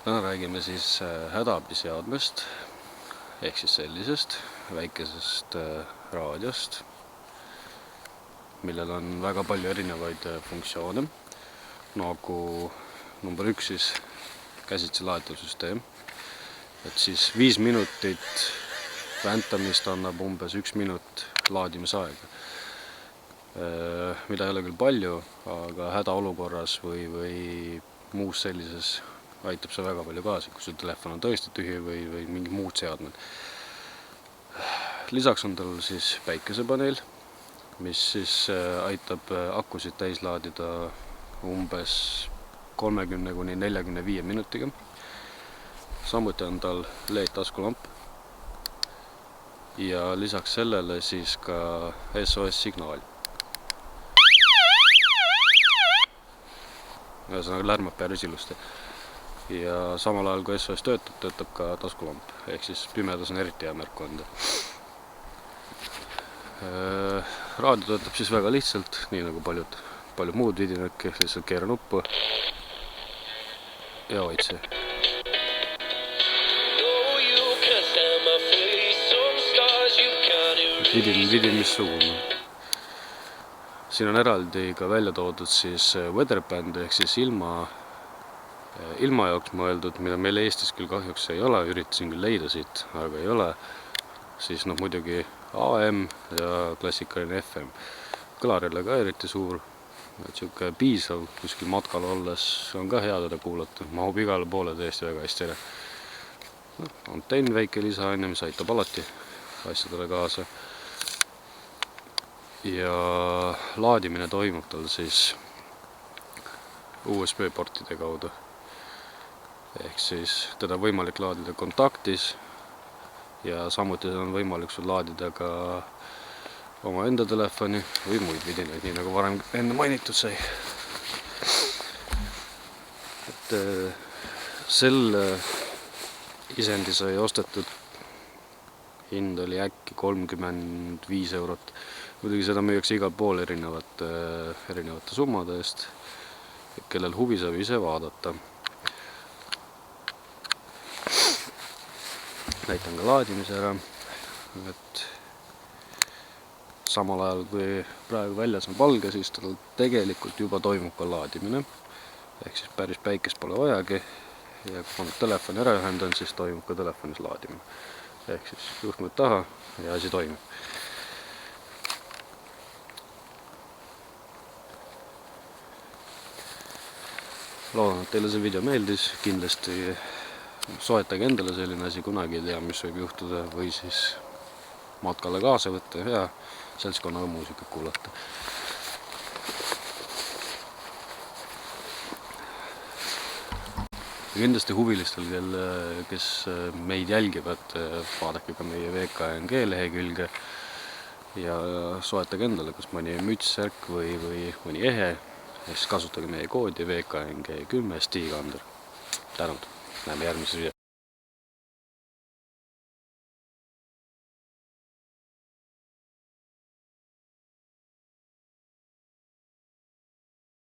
Täna räägime siis hädaabiseadmest ehk siis sellisest väikesest raadiost, millel on väga palju erinevaid funktsioone, nagu number 1 siis käsitsi laetav süsteem, et siis 5 minutit väntamist annab umbes 1 minut laadimisaega, mida ei ole küll palju, aga hädaolukorras või muus sellises aitab see väga palju kaasa, kui su telefon on tõesti tühi või mingid muud seadmed. Lisaks on tal siis päikesepaneel, mis siis aitab akusid täis laadida umbes 30–45 minutiga. Samuti on tal LED taskulamp ja lisaks sellele siis ka SOS signaal. Ühesõnaga lärmab päris ilusti. Ja samal ajal kui SOS töötab ka taskulamp, ehk siis pimedas on eriti hea märku anda. Raadio töötab siis väga lihtsalt, nii nagu paljud muud vidinööki, lihtsalt keera nuppu ja hoidsi. Vidin missugune. Siin on eraldi ka välja toodud siis weatherband ehk siis ilma jaoks mõeldud, mida meil Eestis küll kahjuks ei ole, üritasin küll leida siit, aga ei ole. Siis muidugi AM ja klassikaline FM. Kõlar jälle ka eriti suur, et piisav kuskil matkal olles on ka hea teda kuulata, mahub igale poole tõesti väga hästi ära. Antenn väike lisaanne, mis aitab alati asjadele kaasa. Ja laadimine toimub tal siis USB-portide kaudu. Ehk siis teda võimalik laadida kontaktis ja samuti on võimalik sul laadida ka oma enda telefoni või muid vidinaid, nii nagu varem enne mainitud sai. Et selle isendi sai ostetud, hind oli äkki 35 €. Muidugi seda müüakse igal pool erinevate summade eest, kellel huvi saab ise vaadata. Näitan ka laadimise ära, et samal ajal kui praegu väljas on valge, siis tal tegelikult juba toimub ka laadimine, ehk siis päris päikest pole vajagi ja kui on telefoni ära ühendanud, siis toimub ka telefonis laadimine, ehk siis juhtmed taha ja asi toimib. Loodan, et teile see video meeldis, kindlasti soetage endale selline asi, kunagi ei tea, mis võib juhtuda, või siis matkale kaasa võtta ja seltskonnaga muusikat kuulata. Kindlasti huvilistel, kes meid jälgivad, vaadake ka meie VKNG lehekülge ja soetage endale kas mõni müts, särk või mõni ehe, siis kasutage meie koodi VKNG10 Stigander. Tänud! Näeme järgmises videos.